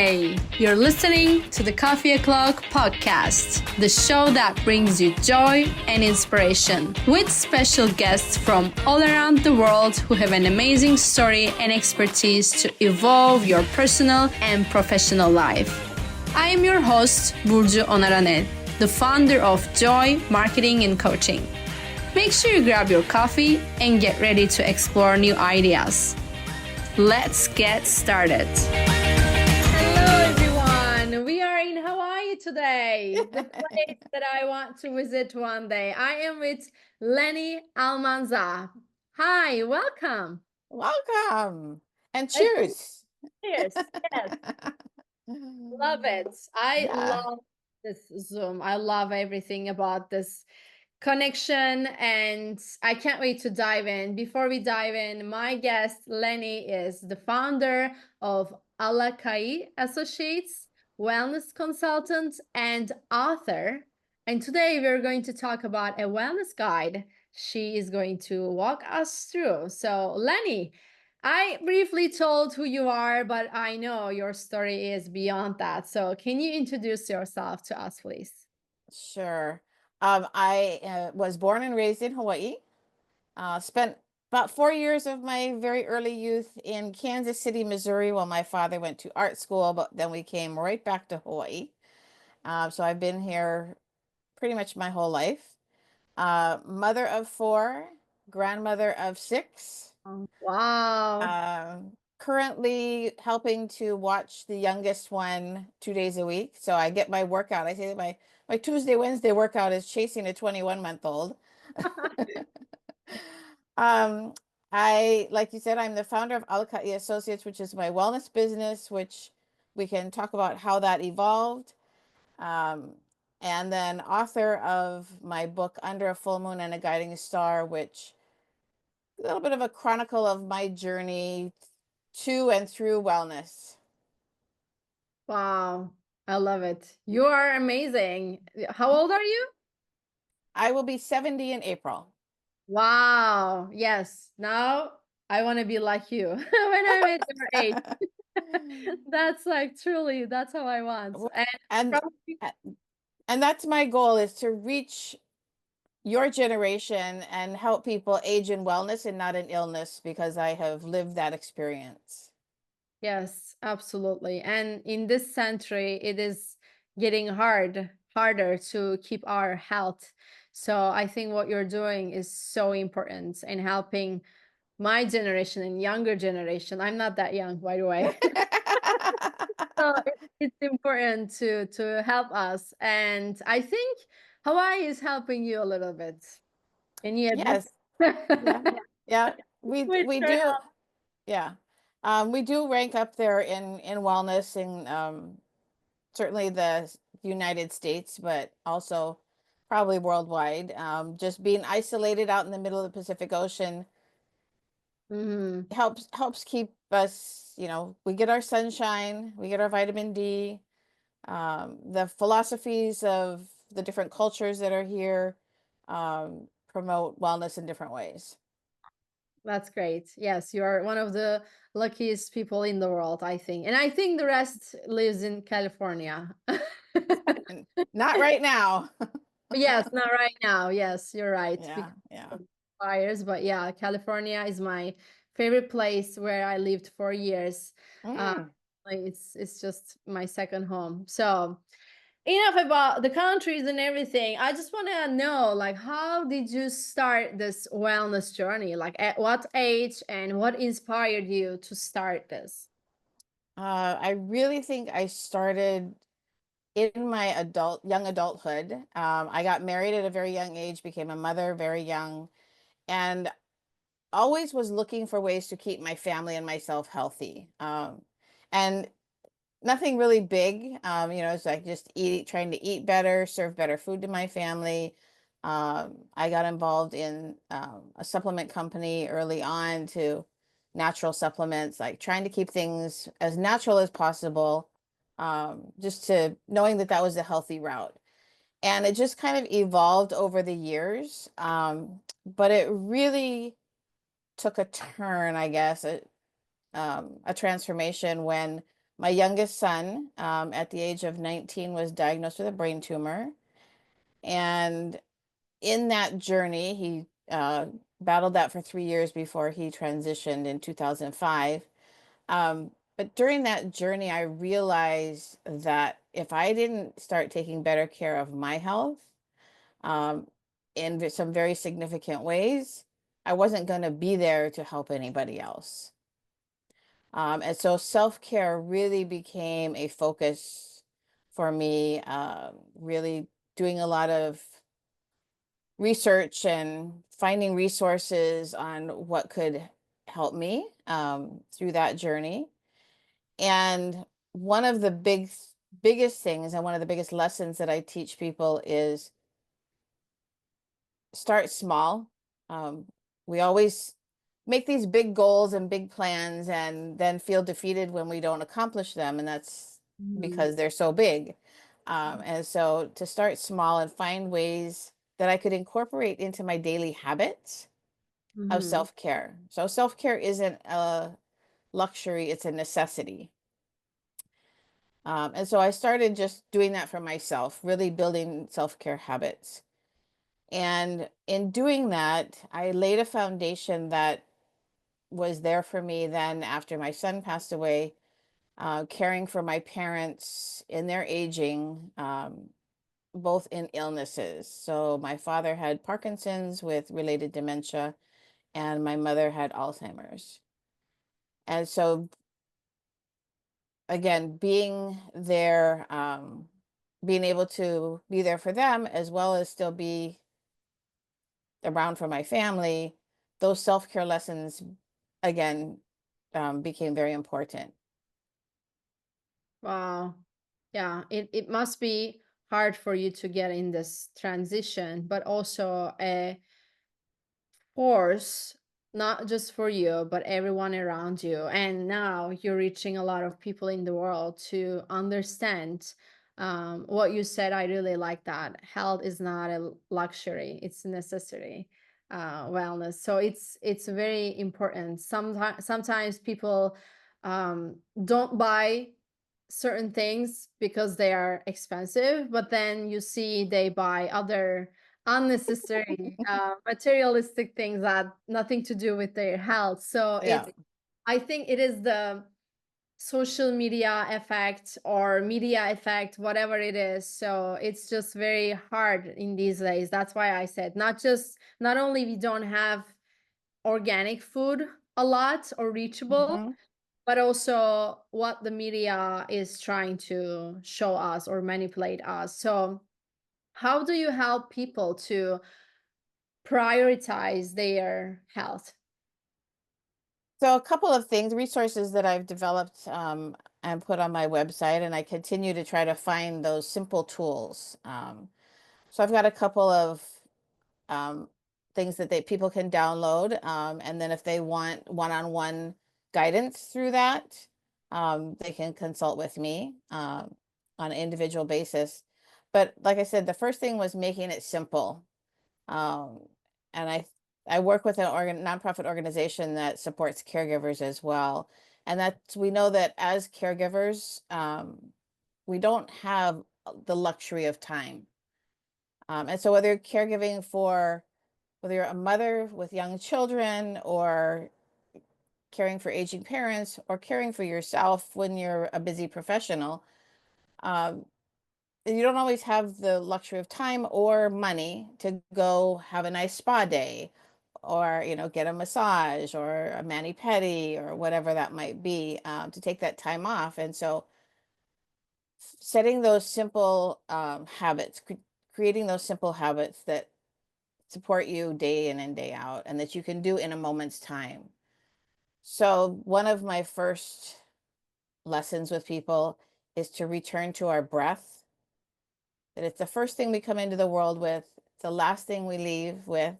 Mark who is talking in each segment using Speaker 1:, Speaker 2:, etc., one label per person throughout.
Speaker 1: Hey, you're listening to the Coffee O'Clock podcast, the show that brings you joy and inspiration, with special guests from all around the world who have an amazing story and expertise to evolve your personal and professional life. I am your host, Burcu Onaranel, the founder of Joy Marketing and Coaching. Make sure you grab your coffee and get ready to explore new ideas. Let's get started. Hello, everyone. We are in Hawaii today, the place that I want to visit one day. I am with Lani Almanza. Hi, welcome.
Speaker 2: Welcome. And cheers.
Speaker 1: Cheers. Yes, love it. I love this Zoom. I love everything about this connection, and I can't wait to dive in. Before we dive in, my guest Lani is the founder of Alaka'i Associates, wellness consultant and author. And today we're going to talk about a wellness guide she is going to walk us through. So Lani, I briefly told who you are, but I know your story is beyond that. So can you introduce yourself to us, please?
Speaker 2: Sure. I was born and raised in Hawaii. Spent about 4 years of my very early youth in Kansas City, Missouri, while my father went to art school, but then we came right back to Hawaii. So I've been here pretty much my whole life. Mother of 4, grandmother of 6.
Speaker 1: Wow.
Speaker 2: Currently helping to watch the youngest one 2 days a week. So I get my workout. I say that my Tuesday, Wednesday workout is chasing a 21-month-old. Like you said, I'm the founder of Alaka'i Associates, which is my wellness business, which we can talk about how that evolved. And then author of my book, Under a Full Moon and a Guiding Star, which a little bit of a chronicle of my journey to and through wellness.
Speaker 1: Wow, I love it. You are amazing. How old are you?
Speaker 2: I will be 70 in April.
Speaker 1: Wow, yes. Now I want to be like you when I'm at your age. That's like truly, that's how I want.
Speaker 2: And
Speaker 1: probably,
Speaker 2: and that's my goal, is to reach your generation and help people age in wellness and not in illness, because I have lived that experience.
Speaker 1: yes, absolutely. And in this century, it is getting harder to keep our health. So I think what you're doing is so important in helping my generation and younger generation. I'm not that young, by the way. So it's important to help us. And I think Hawaii is helping you a little bit. And you admit
Speaker 2: Yes. Yeah. We
Speaker 1: with
Speaker 2: we
Speaker 1: your
Speaker 2: do.
Speaker 1: help.
Speaker 2: Yeah. We do rank up there in wellness in certainly the United States, but also probably worldwide. Just being isolated out in the middle of the Pacific Ocean helps keep us, we get our sunshine, we get our vitamin D. The philosophies of the different cultures that are here promote wellness in different ways.
Speaker 1: That's great. Yes, you are one of the luckiest people in the world, I think. And I think the rest lives in California.
Speaker 2: Not right now.
Speaker 1: Yes, not right now. Yes, you're right.
Speaker 2: Yeah, yeah.
Speaker 1: Because of fires, but yeah, California is my favorite place where I lived for years. Like it's just my second home. So enough about the countries and everything. I just want to know, like, how did you start this wellness journey? Like, at what age and what inspired you to start this?
Speaker 2: I really think I started in my young adulthood. I got married at a very young age, became a mother very young, and always was looking for ways to keep my family and myself healthy. And nothing really big. It's like just trying to eat better, serve better food to my family. I got involved in a supplement company early on, to natural supplements, like trying to keep things as natural as possible, just to knowing that that was a healthy route. And it just kind of evolved over the years. But it really took a turn, I guess, a transformation when My youngest son, at the age of 19, was diagnosed with a brain tumor. And in that journey, he battled that for 3 years before he transitioned in 2005. But during that journey, I realized that if I didn't start taking better care of my health, um, in some very significant ways, I wasn't going to be there to help anybody else. And so self-care really became a focus for me, really doing a lot of research and finding resources on what could help me through that journey. And one of the biggest things and one of the biggest lessons that I teach people is start small. We always make these big goals and big plans and then feel defeated when we don't accomplish them. And that's
Speaker 1: Mhm.
Speaker 2: because they're so big. And so to start small and find ways that I could incorporate into my daily habits of
Speaker 1: Mhm.
Speaker 2: self-care. So self-care isn't a luxury, it's a necessity. And so I started just doing that for myself, really building self-care habits. And in doing that, I laid a foundation that was there for me then after my son passed away, caring for my parents in their aging, both in illnesses. So my father had Parkinson's with related dementia, and my mother had Alzheimer's. And so, again, being there, being able to be there for them as well as still be around for my family, those self-care lessons again became very important.
Speaker 1: Wow. Yeah, it must be hard for you to get in this transition, but also a force, not just for you, but everyone around you. And now you're reaching a lot of people in the world to understand what you said. I really like that. Health is not a luxury; it's a necessity. Wellness. So it's very important. Sometimes people don't buy certain things because they are expensive, but then you see they buy other unnecessary materialistic things that nothing to do with their health. So
Speaker 2: Yeah.
Speaker 1: it's, I think it is the social media effect or media effect, whatever it is. So it's just very hard in these days. That's why I said not only we don't have organic food a lot or reachable,
Speaker 2: Mhm.
Speaker 1: but also what the media is trying to show us or manipulate us. So how do you help people to prioritize their health?
Speaker 2: So a couple of things, resources that I've developed and put on my website, and I continue to try to find those simple tools. So I've got a couple of um, things that people can download, and then if they want one-on-one guidance through that, they can consult with me on an individual basis. But like I said, the first thing was making it simple. Um, and I work with an nonprofit organization that supports caregivers as well. And that's, we know that as caregivers, we don't have the luxury of time. And so whether you're caregiving for, whether you're a mother with young children or caring for aging parents or caring for yourself when you're a busy professional, um, you don't always have the luxury of time or money to go have a nice spa day or get a massage or a mani-pedi or whatever that might be, to take that time off. And so setting those simple habits, creating those simple habits that support you day in and day out and that you can do in a moment's time. So one of my first lessons with people is to return to our breath, that it's the first thing we come into the world with, it's the last thing we leave with.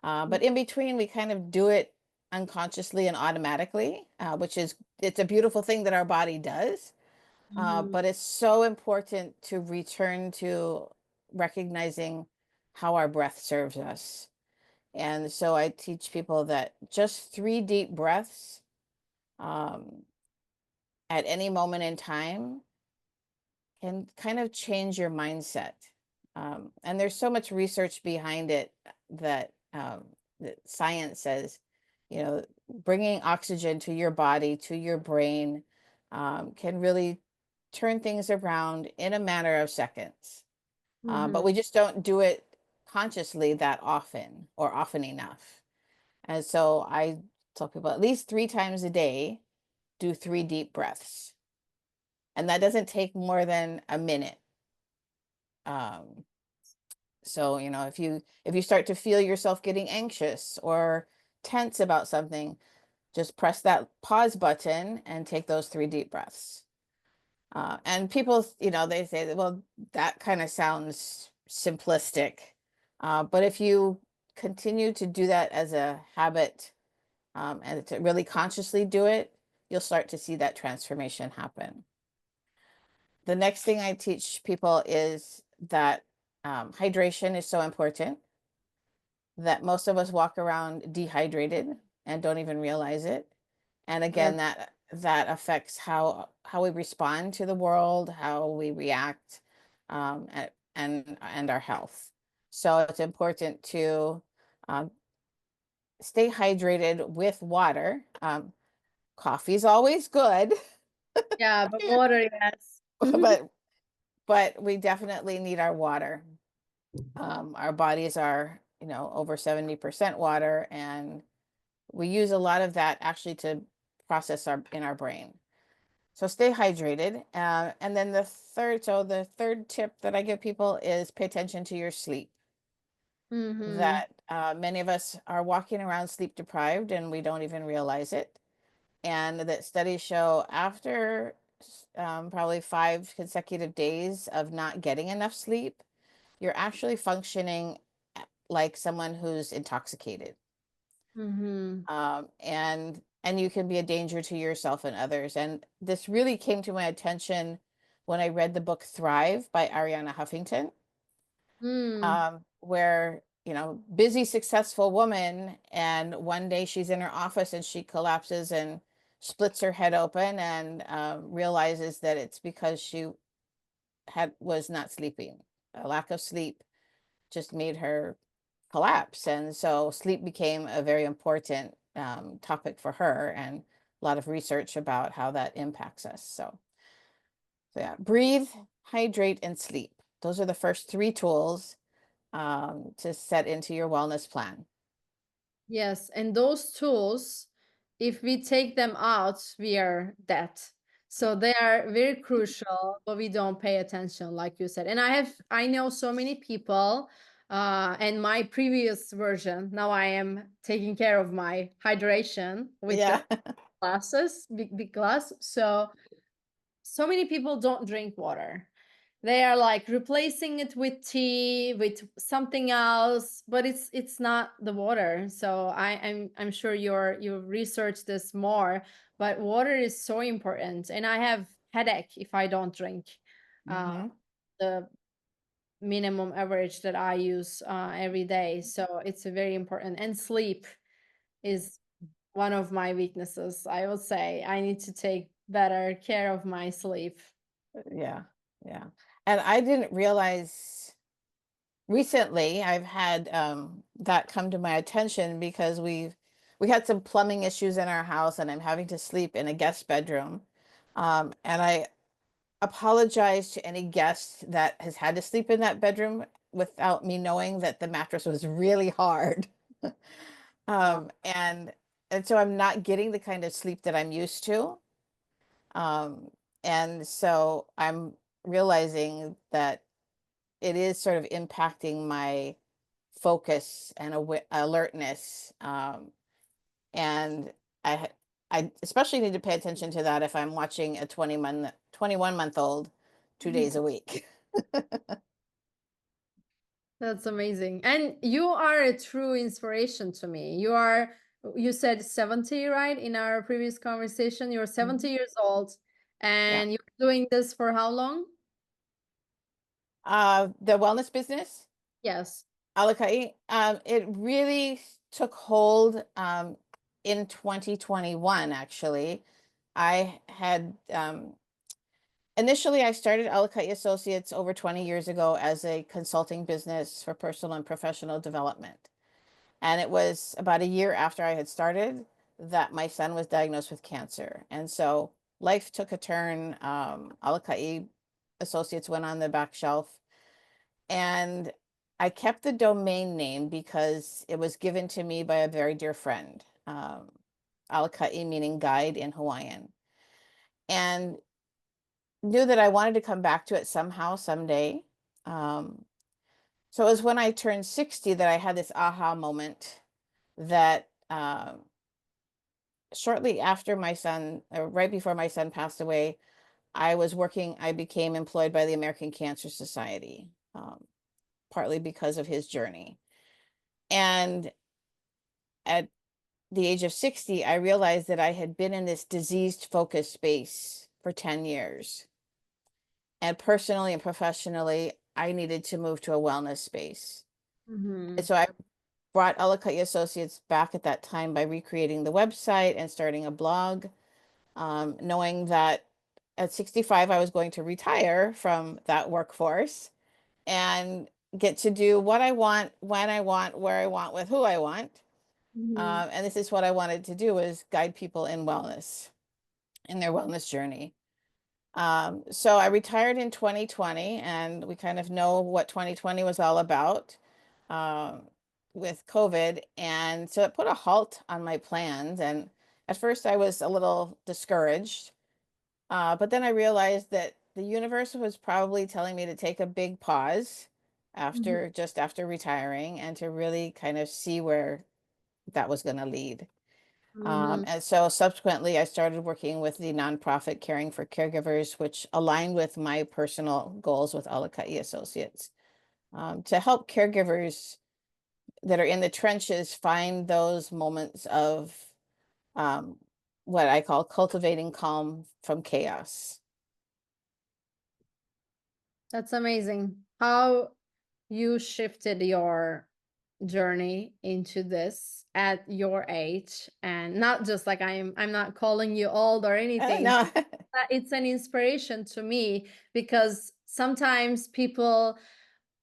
Speaker 2: But in between, we kind of do it unconsciously and automatically, which is, it's a beautiful thing that our body does.
Speaker 1: Mhm.
Speaker 2: But it's so important to return to recognizing how our breath serves us. And so I teach people that just 3 deep breaths, um, at any moment in time can kind of change your mindset. And there's so much research behind it that science says, you know, bringing oxygen to your body, to your brain, can really turn things around in a matter of seconds. But we just don't do it consciously that often or often enough. And so I tell people at least 3 times a day, do 3 deep breaths. And that doesn't take more than a minute. Um, so, you know, if you start to feel yourself getting anxious or tense about something, just press that pause button and take those 3 deep breaths. And people, you know, they say, well, that kind of sounds simplistic. But if you continue to do that as a habit, and to really consciously do it, you'll start to see that transformation happen. The next thing I teach people is that hydration is so important, that most of us walk around dehydrated and don't even realize it. And
Speaker 1: Yes.
Speaker 2: again, that affects how we respond to the world, how we react, and our health. So it's important to um, stay hydrated with water. Coffee's always good,
Speaker 1: Yeah, but water, yes.
Speaker 2: but we definitely need our water. Our bodies are, you know, over 70% water, and we use a lot of that actually to process in our brain. So stay hydrated. And then the third tip that I give people is pay attention to your sleep.
Speaker 1: Mm-hmm.
Speaker 2: That many of us are walking around sleep deprived and we don't even realize it. And that studies show after probably 5 consecutive days of not getting enough sleep, you're actually functioning like someone who's intoxicated.
Speaker 1: Mm-hmm.
Speaker 2: And you can be a danger to yourself and others. And this really came to my attention when I read the book Thrive by Arianna Huffington,
Speaker 1: Mm.
Speaker 2: where, you know, busy, successful woman, and one day she's in her office and she collapses and splits her head open and realizes that it's because she was not sleeping. A lack of sleep just made her collapse. And so sleep became a very important topic for her, and a lot of research about how that impacts us. So yeah, breathe, hydrate, and sleep. Those are the first 3 tools to set into your wellness plan.
Speaker 1: Yes, and those tools, if we take them out, we are dead. So they are very crucial, but we don't pay attention, like you said. And I know so many people, and my previous version, now I am taking care of my hydration with the
Speaker 2: Yeah.
Speaker 1: glasses, big glass. So many people don't drink water. They are like replacing it with tea, with something else, but it's not the water. So I'm sure you've researched this more, but water is so important. And I have headache if I don't drink
Speaker 2: Hmm.
Speaker 1: the minimum average that I use every day. So it's very important. And sleep is one of my weaknesses. I would say I need to take better care of my sleep.
Speaker 2: Yeah. Yeah. And I didn't realize recently I've had that come to my attention because we had some plumbing issues in our house and I'm having to sleep in a guest bedroom. And I apologize to any guest that has had to sleep in that bedroom without me knowing that the mattress was really hard.
Speaker 1: Uh,
Speaker 2: And so I'm not getting the kind of sleep that I'm used to. Um, and so I'm realizing that it is sort of impacting my focus and alertness. And I I especially need to pay attention to that if I'm watching a 21-month-old 2 days a week.
Speaker 1: That's amazing. And you are a true inspiration to me. You said 70, right? In our previous conversation, you're 70
Speaker 2: Mhm.
Speaker 1: years old
Speaker 2: Yeah.
Speaker 1: and you're doing this for how long?
Speaker 2: The wellness business,
Speaker 1: Yes.
Speaker 2: Alaka'i, it really took hold in 2021, actually. I had initially I started Alaka'i Associates over 20 years ago as a consulting business for personal and professional development. And it was about a year after I had started that my son was diagnosed with cancer. And so life took a turn. Alaka'i Associates went on the back shelf. And I kept the domain name because it was given to me by a very dear friend. Alaka'i meaning guide in Hawaiian. And knew that I wanted to come back to it somehow, someday. Um, so it was when I turned 60 that I had this aha moment that shortly after my son, or right before my son passed away, I became employed by the American Cancer Society, partly because of his journey. And at the age of 60, I realized that I had been in this diseased focus space for 10 years. And personally and professionally, I needed to move to a wellness space. And
Speaker 1: Mm-hmm.
Speaker 2: so I brought Alaka'i Associates back at that time by recreating the website and starting a blog, knowing that at 65, I was going to retire from that workforce and get to do what I want, when I want, where I want, with who I want.
Speaker 1: Mm-hmm.
Speaker 2: And this is what I wanted to do, is guide people in wellness, in their wellness journey. So I retired in 2020, and we kind of know what 2020 was all about um, with COVID. And so it put a halt on my plans. And at first I was a little discouraged, but then I realized that the universe was probably telling me to take a big pause after retiring and to really kind of see where that was going to lead.
Speaker 1: Mm-hmm.
Speaker 2: And so subsequently, I started working with the nonprofit Caring for Caregivers, which aligned with my personal goals with Alaka'i Associates, to help caregivers that are in the trenches find those moments of um, what I call cultivating calm from chaos.
Speaker 1: That's amazing. How you shifted your journey into this at your age, and not just like I'm not calling you old or anything.
Speaker 2: No,
Speaker 1: It's an inspiration to me because sometimes people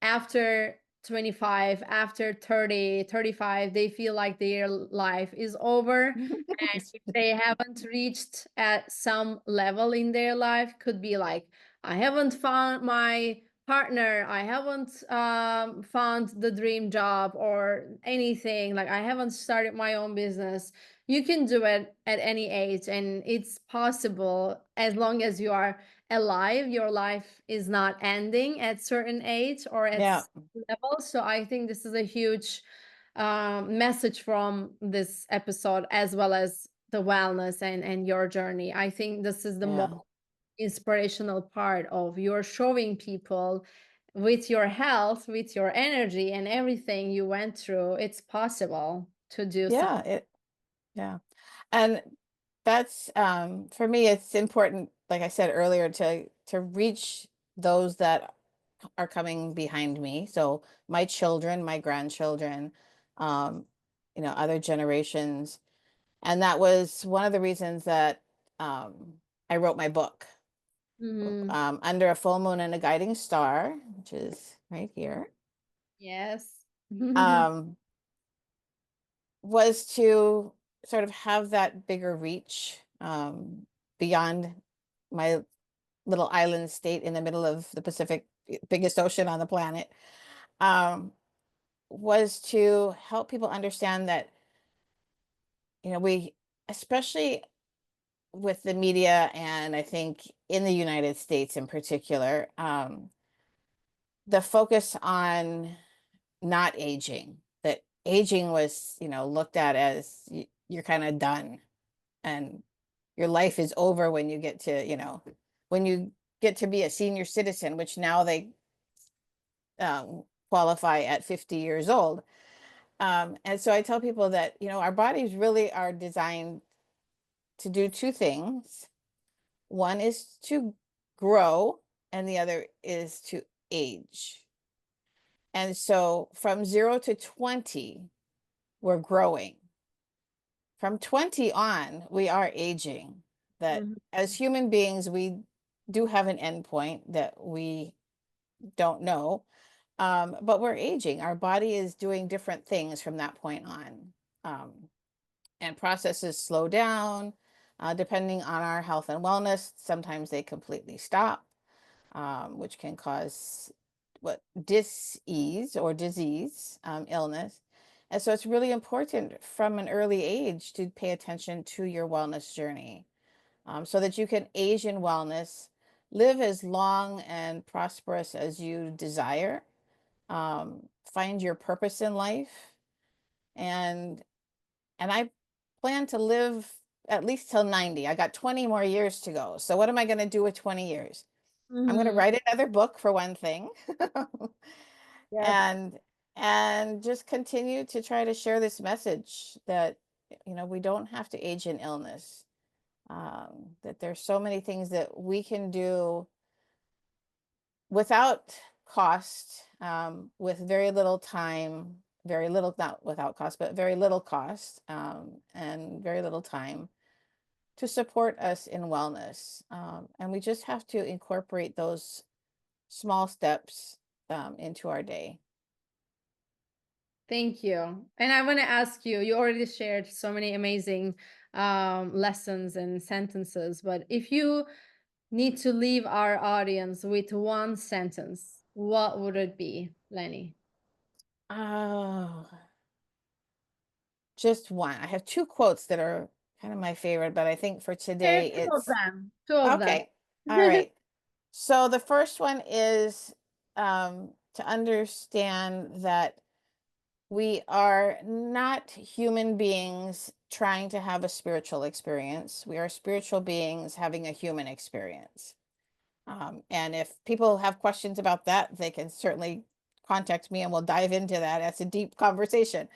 Speaker 1: after 25, after 30, 35, they feel like their life is over, and if they haven't reached at some level in their life, could be like, I haven't found my partner, I haven't found the dream job or anything, like I haven't started my own business. You can do it at any age, and it's possible as long as you are alive. Your life is not ending at certain age or at
Speaker 2: yeah,
Speaker 1: level. So I think this is a huge message from this episode, as well as the wellness and your journey. I think this is the most
Speaker 2: yeah,
Speaker 1: inspirational part of your showing people with your health, with your energy and everything you went through, it's possible to do
Speaker 2: yeah,
Speaker 1: something.
Speaker 2: yeah. And that's for me, it's important, like I said earlier, to reach those that are coming behind me. So my children, my grandchildren, um, other generations. And that was one of the reasons that I wrote my book,
Speaker 1: Mhm.
Speaker 2: Under a Full Moon and a Guiding Star, which is right here.
Speaker 1: Yes.
Speaker 2: Um, was to sort of have that bigger reach beyond my little island state in the middle of the Pacific, biggest ocean on the planet, um, was to help people understand that, we, especially with the media, and I think in the United States in particular, the focus on not aging, that aging was, looked at as you're kind of done and your life is over when you get to, when you get to be a senior citizen, which now they qualify at 50 years old. And so I tell people that, our bodies really are designed to do two things. One is to grow, and the other is to age. And so from 0 to 20, we're growing. From 20 on, we are aging. that as human beings, we do have an endpoint that we don't know. But we're aging. Our body is doing different things from that point on. And processes slow down, depending on our health and wellness. Sometimes they completely stop, which can cause dis-ease or disease, illness. And so it's really important from an early age to pay attention to your wellness journey, so that you can age in wellness, live as long and prosperous as you desire, find your purpose in life. And I plan to live at least till 90. I got 20 more years to go. So what am I going to do with 20 years? I'm going to write another book for one thing.
Speaker 1: Yes.
Speaker 2: and just continue to try to share this message that, we don't have to age in illness. That there's so many things that we can do without cost, with very little time, very little, not without cost, but very little cost, and very little time to support us in wellness. And we just have to incorporate those small steps into our day.
Speaker 1: Thank you. And I want to ask you, you already shared so many amazing lessons and sentences, but if you need to leave our audience with one sentence, what would it be, Lani?
Speaker 2: Oh, just one. I have two quotes that are kind of my favorite, but I think for today
Speaker 1: Two of
Speaker 2: it's
Speaker 1: them. Two of them.
Speaker 2: okay. All right. So the first one is to understand that we are not human beings trying to have a spiritual experience. We are spiritual beings having a human experience. And if people have questions about that, they can certainly contact me and we'll dive into that. That's a deep conversation.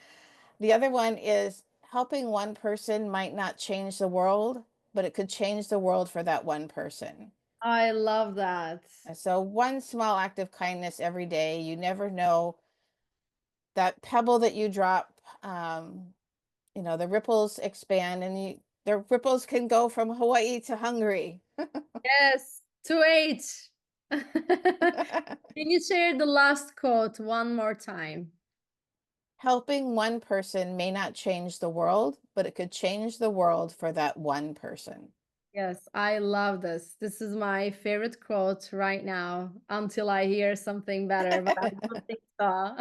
Speaker 2: The other one is helping one person might not change the world, but it could change the world for that one person.
Speaker 1: I love that.
Speaker 2: And so one small act of kindness every day, you never know, that pebble that you drop, the ripples expand, and the ripples can go from Hawaii to Hungary.
Speaker 1: Yes, to 8. Can you share the last quote one more time?
Speaker 2: Helping one person may not change the world, but it could change the world for that one person.
Speaker 1: Yes, I love this. This is my favorite quote right now until I hear something better, but I don't think so.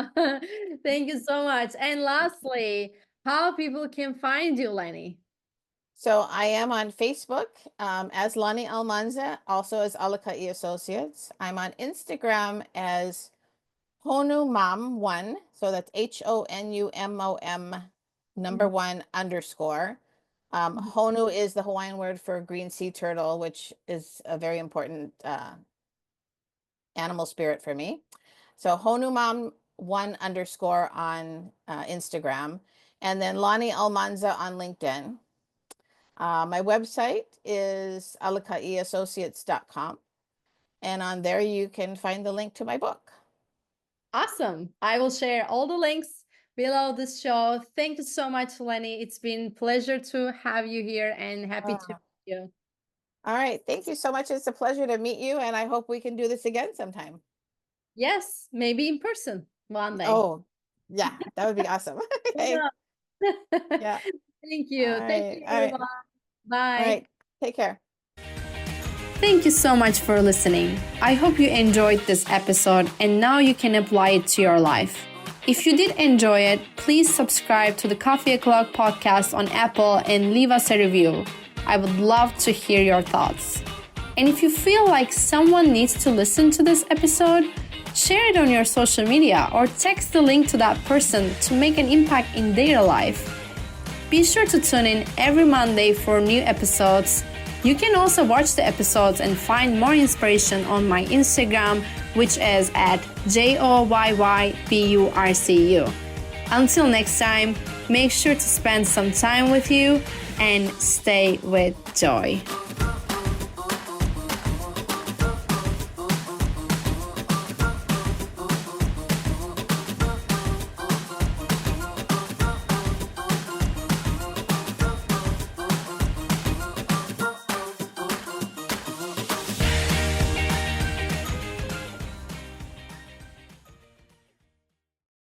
Speaker 1: Thank you so much. And lastly, how people can find you, Lani?
Speaker 2: So I am on Facebook as Lani Almanza, also as Alaka'i Associates. I'm on Instagram as Honumom1. So that's HONUMOM number 1 underscore. Honu is the Hawaiian word for green sea turtle, which is a very important animal spirit for me. So Honumom1 underscore on Instagram, and then Lani Almanza on LinkedIn. My website is alaka'iassociates.com, and on there you can find the link to my book.
Speaker 1: Awesome. I will share all the links below this show. Thank you so much, Lani. It's been a pleasure to have you here and happy to meet you.
Speaker 2: All right. Thank you so much. It's a pleasure to meet you, and I hope we can do this again sometime.
Speaker 1: Yes, maybe in person one day.
Speaker 2: Oh, yeah, that would be awesome. Okay. Yeah.
Speaker 1: Thank you.
Speaker 2: All
Speaker 1: Thank
Speaker 2: right.
Speaker 1: you,
Speaker 2: All right.
Speaker 1: everyone. Bye.
Speaker 2: All right. Take care.
Speaker 1: Thank you so much for listening. I hope you enjoyed this episode and now you can apply it to your life. If you did enjoy it, please subscribe to the Coffee O'Clock podcast on Apple and leave us a review. I would love to hear your thoughts. And if you feel like someone needs to listen to this episode, share it on your social media or text the link to that person to make an impact in their life. Be sure to tune in every Monday for new episodes. You can also watch the episodes and find more inspiration on my Instagram, which is at JOYYBURCU. Until next time, make sure to spend some time with you and stay with joy.